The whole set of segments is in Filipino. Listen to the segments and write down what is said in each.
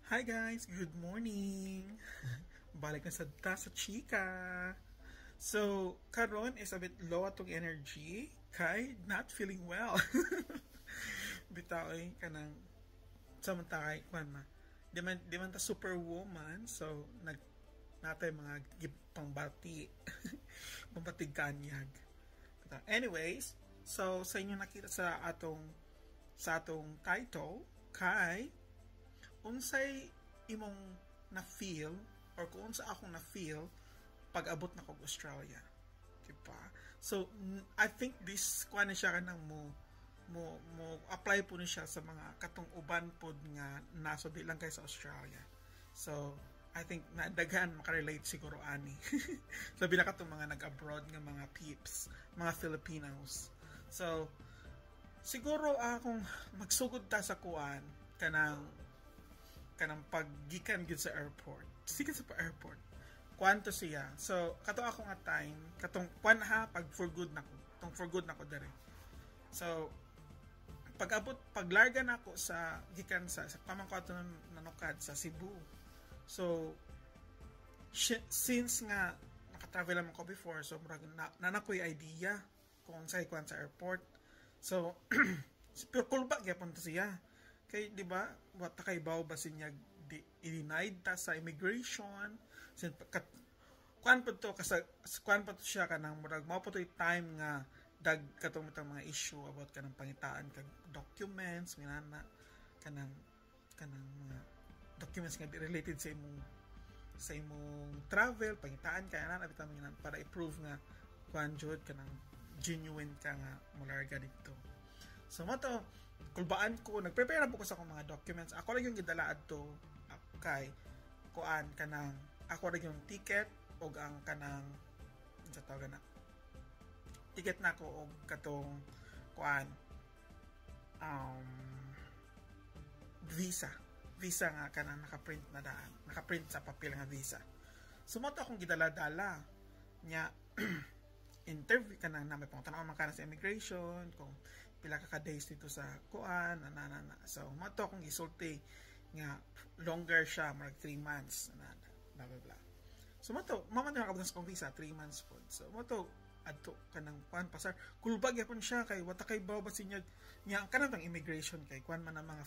Hi guys, good morning. Balik na sa chika. So, karon is a bit low atong energy kay not feeling well. Bitaw kanang samantay kwan ma. Di man ta superwoman, so natay mga pangbati. Pambatig kanyag. Anyways, so sa inyo nakita sa atong title kay unsay imong na-feel or kung unsa akong na-feel pag abot na kog Australia. Diba? So, I think this kuha na siya kanang mo apply po ni siya sa mga katong uban pod nga naso di lang kay sa Australia. So, I think na daghan makarelate siguro ani. Sabi na katong mga nag-abroad nga mga peeps, mga Filipinos. So, siguro akong magsugod ta sa kuan kanang paggikan gyud sa airport. Sige sa airport. Kwanto siya. So, kato ako nga time, katong kwan ha pag for good nako. Tong for good nako dere. So, paglarga nako sa gikan sa pamang ko ato nanukad sa Cebu. So, since nga naka-travel naman ko before, so murag nanakoy idea kung sa'y kwan sa airport. So, pero kulba gyapon to siya. Kay di ba what kay baw ba sinya i-denied ta sa immigration sin kuan pa to siya kanang murag mao pa to time nga katong mga issue about kanang pangitaan kag documents minana kanang mga documents nga related sa imong travel pangitaan kay ana bitaw minana para i-prove nga kuan jud kanang genuine ka nga molarga dito. So mato kulbaan ko nagprepare na po ko sa akong mga documents. Ako lang yung gidala adto kay kuan kanang ako ra yung ticket og ang kanang sa tawag na ticket na ko og katong kuan visa nga kanang nakaprint sa papel nga visa. Sumoto akong gidala-dala nya interview kanang na may pangutanaw man kana sa immigration kung pila ka days dito sa kuan so mato akong gisulti nga longer siya marag 3 months blah blah blah. So mato mama na nakabutang sa visa 3 months po. So mato adto kanang kuan pasar kulbag yapon siya kay wata kay baw basinya nya kanang immigration kay kuan man ang mga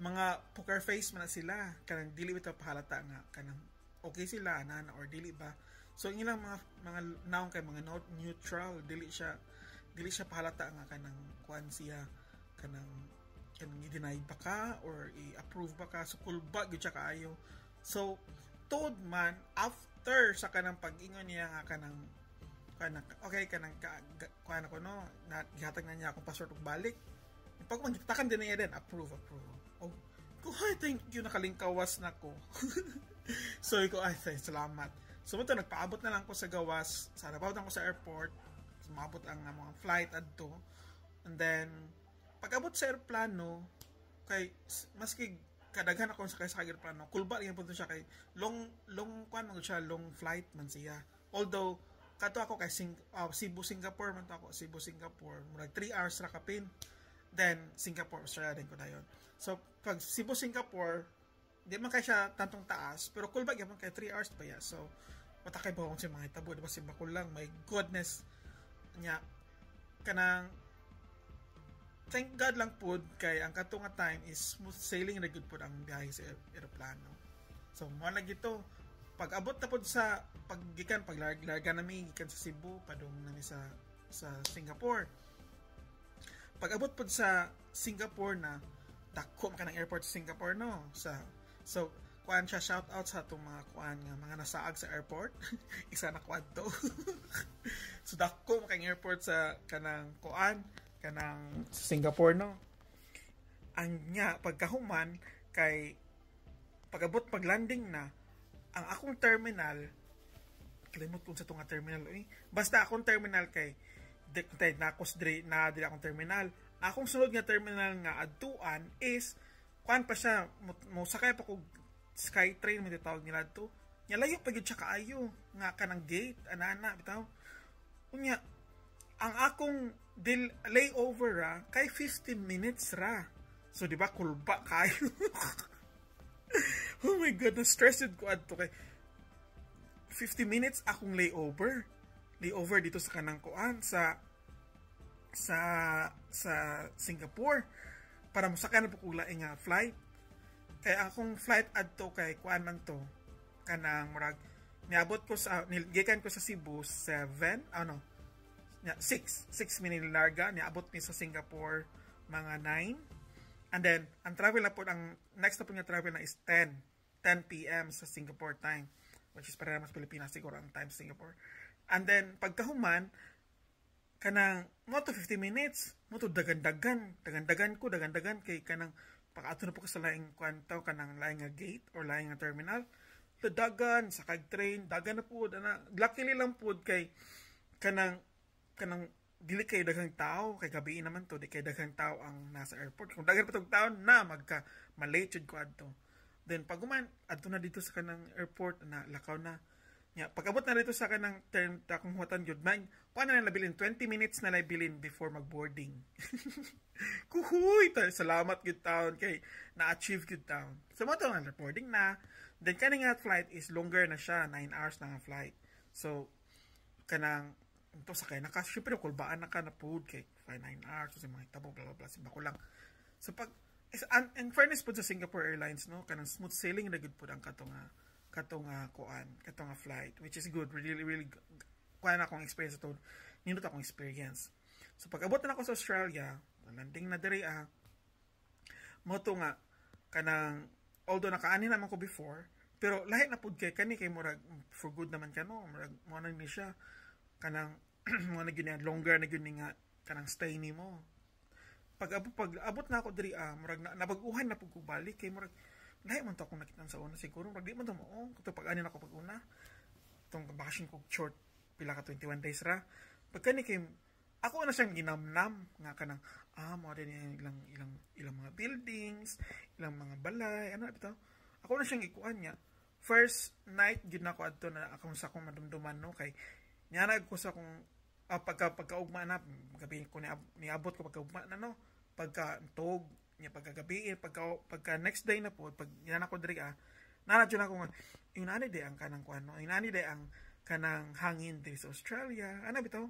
mga poker face man sila kanang dili bitaw pahalata nga kanang okay sila or dili ba. So ilang mga naong kay mga neutral dili siya pahalata nga kanang kuan siya kanang i-deny ba ka or i-approve ba ka so kulba gyud siya kaayo. So told man after sa kanang pag-ingon niya nga kanang okay kanang kuan ako no gihatag na niya akong passport ug balik pag magitakan din niya din approve oh I thank you nakalingkawas na ko. So iko ay salamat. So ito nagpaabot na lang ko sa gawas sa nabaw ko sa airport sumabot ang mga flight adto and then pag-abot sa aeroplano kay maski kadaghan ako sa aeroplano kulba rin po siya kay long kuan mo siya long flight man siya although kato ako kay Cebu Singapore man to ako Cebu Singapore murag 3 hours ra kapin then Singapore Australia din ko dayon. So pag Cebu Singapore di man kay siya tantong taas pero kulba gyapon kay 3 hours pa ya so matakay ba kung si mga hitabo diba si bakul lang my goodness nya kanang thank God lang po kay ang kato nga time is smooth sailing na good po ang biyahe sa aeroplano. So mo na gito pag abot na po sa paglarga nami gikan sa Cebu padung nami sa Singapore. Pag abot po sa Singapore na dako man kanang airport sa Singapore no so kuan siya shout out sa atong mga kuan nga mga nasaag sa airport isa na kwadto. So dako man kang airport sa kanang kuan kanang Singapore no ang nya pagkahuman kay pag landing na ang akong terminal kalimot ko sa tunga terminal basta akong terminal kay nakos na dili akong terminal akong sunod nga terminal nga adtuan is kuan pa siya mo sakay pa ko Skytrain mo tawag nila to nya layo pa gyud siya kaayo nga kanang gate ana bitaw unya ang akong layover kay 15 minutes ra. So di ba kulba kayo. Oh my god, na-stressed ko adto kay 50 minutes akong layover. Layover dito sa kanang kuan sa Singapore para mosakay na po kung laing nga flight. Kaya akong flight adto kay kuan man to kanang murag niabot ko sa gikan ko sa Cebu 7 6 minutes larga niabot mi sa Singapore mga 9, and then ang travel na po ang next na po nga travel na is 10 p.m. sa Singapore time, which is para mas Pilipinas siguro ang time sa Singapore. And then pagkahuman kanang mo to 50 minutes mo to dagan-dagan kay kanang pag-ato na po sa laing kwantaw kanang laing nga gate or laing nga terminal, dagan sa kag train dagan na po na luckily lang po kay kanang dili kay daghang tao kay gabi naman to di kay daghang tao ang nasa airport. Kung daghan pa tong tao na magka malate jud ko adto. Then pag uman adto na dito sa kanang airport na lakaw na nya pag-abot na dito sa kanang turn akong hutan jud man paano na labilin 20 minutes na labilin before mag-boarding. Kuhuy salamat gud taon kay na-achieve gud taon. So mo to ang boarding na. Then kaning nga flight is longer na siya, 9 hours na nga flight. So kanang ito sakay na ka syempre kulbaan na ka na food kay 9 hours so mga tabo blah blah blah simba ko lang. So pag in fairness po sa Singapore Airlines no kanang smooth sailing na gud po ang katong flight, which is good, really kuan akong experience to nindot akong experience. So pag abot na ako sa Australia landing na diri mo to nga kanang although nakaani naman ko before pero lahi na pud kay kani kay murag for good naman kano murag mo na ni siya kanang mo na gyud longer na gyud nga kanang stay nimo. Pag abot na ako diri murag nabaguhan na pud ko balik kay murag lahi man to akong nakita sa una siguro murag di man to mo kuto pag ani na ako pag una tong bakasyon ko short pila ka 21 days ra pagkani kay ako na siyang ginamnam nga kanang mo din ilang mga buildings ilang mga balay ano bitaw ako na siyang ikuan niya first night gid na ko adto na akong sa akong madumduman no kay nyanag ko sa akong pagkaugma na gabi ko niabot ko pagkaugma na no pagka tog nya pagkagabi pagka next day na po pag yan ako diri nanadyo na ako inani de ang kanang kuano inani de ang kanang hangin diri sa Australia ana bitaw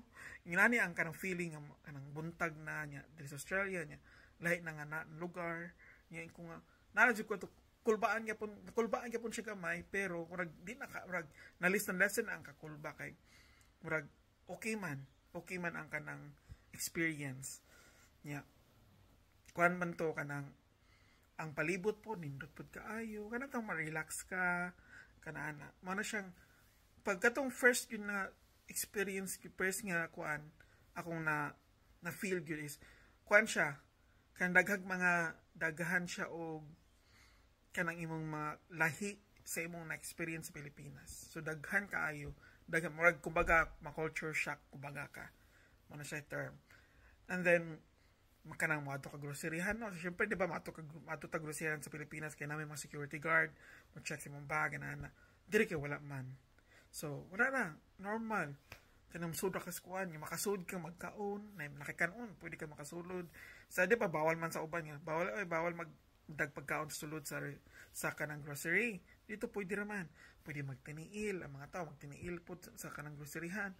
inani ang kanang feeling ang kanang buntag na nya diri sa Australia nya lahi na nga lugar nya ko nga nanadyo ko to kulbaan gyapon siya gamay pero murag di na murag na lesson ang kakulba kay murag okay man ang kanang experience nya kuan man to kanang ang palibot po nindot pud kaayo kanang tang ma-relax ka kanana mo na siyang pagkatong first yun na experience first nga kuan akong na feel good is kuan siya kan mga dagahan siya og kanang imong mga lahi sa imong na experience sa Pilipinas so daghan kaayo daghan murag kumbaga ma-culture shock kumbaga ka mo na siya term. And then makanang mato ka groceryhan no so, syempre di ba mato ta groceryhan sa Pilipinas kay namin mga security guard mo check sa imong bag na diri kay wala man so wala na normal kanang sud ka skuan nga makasud ka magkaon na nakikanon pwede ka makasulod sa di ba bawal man sa uban nga bawal magdag pagkaon sa sulod sa kanang grocery dito pwede raman pwede magtiniil ang mga tao magtiniil pud sa kanang groceryhan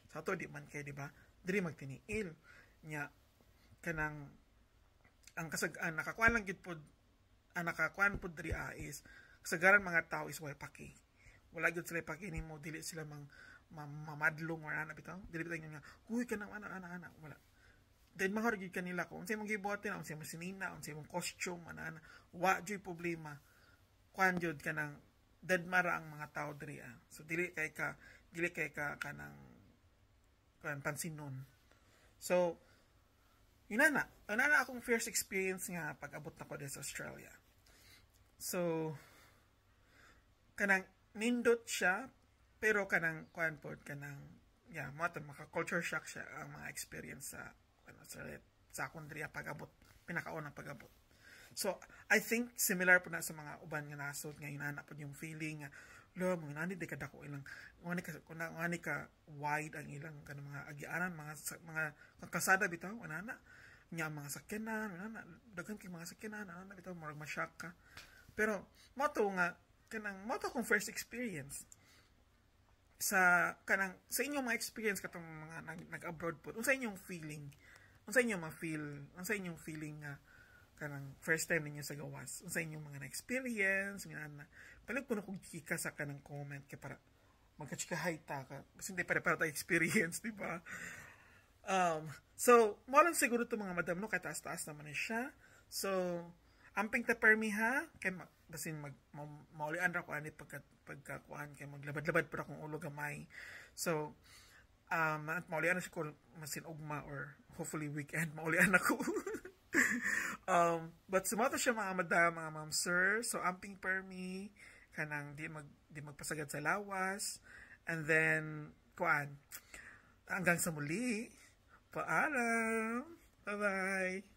sa to di man kay di ba diri magtiniil nya kanang ang nakakuan lang gid pod ang nakakuan pod diri is kasagaran mga tao is way paki wala gid sila paki nimo dili sila mamadlong or ana bitaw dili bitaw nga huy kanang ana wala then mahor gid kanila kung unsay mong gibuhatin unsay mong sinina unsay mong costume ana wa joy problema kuan jud kanang dadmara ang mga tao diri so dili kay ka kanang kuan pansinon so Inana akong first experience nga pag-abot na ko din sa Australia. So, kanang nindot siya, pero kanang kuan pod kanang maka-culture shock siya ang mga experience sa akong diri pag-abot, pinakaunang pag-abot. So, I think similar po na sa mga uban nga nasod nga inana pod yung feeling nga lo mo nani de kada ko ilang ngani ka wide ang ilang kanang mga agianan mga kasada bitaw anana nya mga sakyanan anana daghan kay mga sakyanan anana bitaw murag ma-shock ka Pero mo to nga kanang mo to akong first experience sa kanang sa inyong mga experience katong mga nag-abroad po. Unsa inyong feeling? Unsa inyong ma-feel? Unsa inyong feeling nga kanang first time ninyo sa gawas? Unsa inyong mga na-experience? Nga na palig ko na kong chika sa kanang comment kay para magka-chikahay ta ka. Kasi hindi pare-pareho tayo experience, di ba? So, mo lang siguro to mga madam no, kay taas-taas naman siya. So, amping ta permi ha, kay basin maulian ra ko ani pagkakuan kay maglabad-labad para akong ulo gamay. So, maulian na siya ko masin ugma or hopefully weekend maulian ako. But sumato siya mga madam, mga ma'am sir. So, amping permi kanang di magpasagad sa lawas. And then, kuan, hanggang sa muli. Paalam. Bye-bye.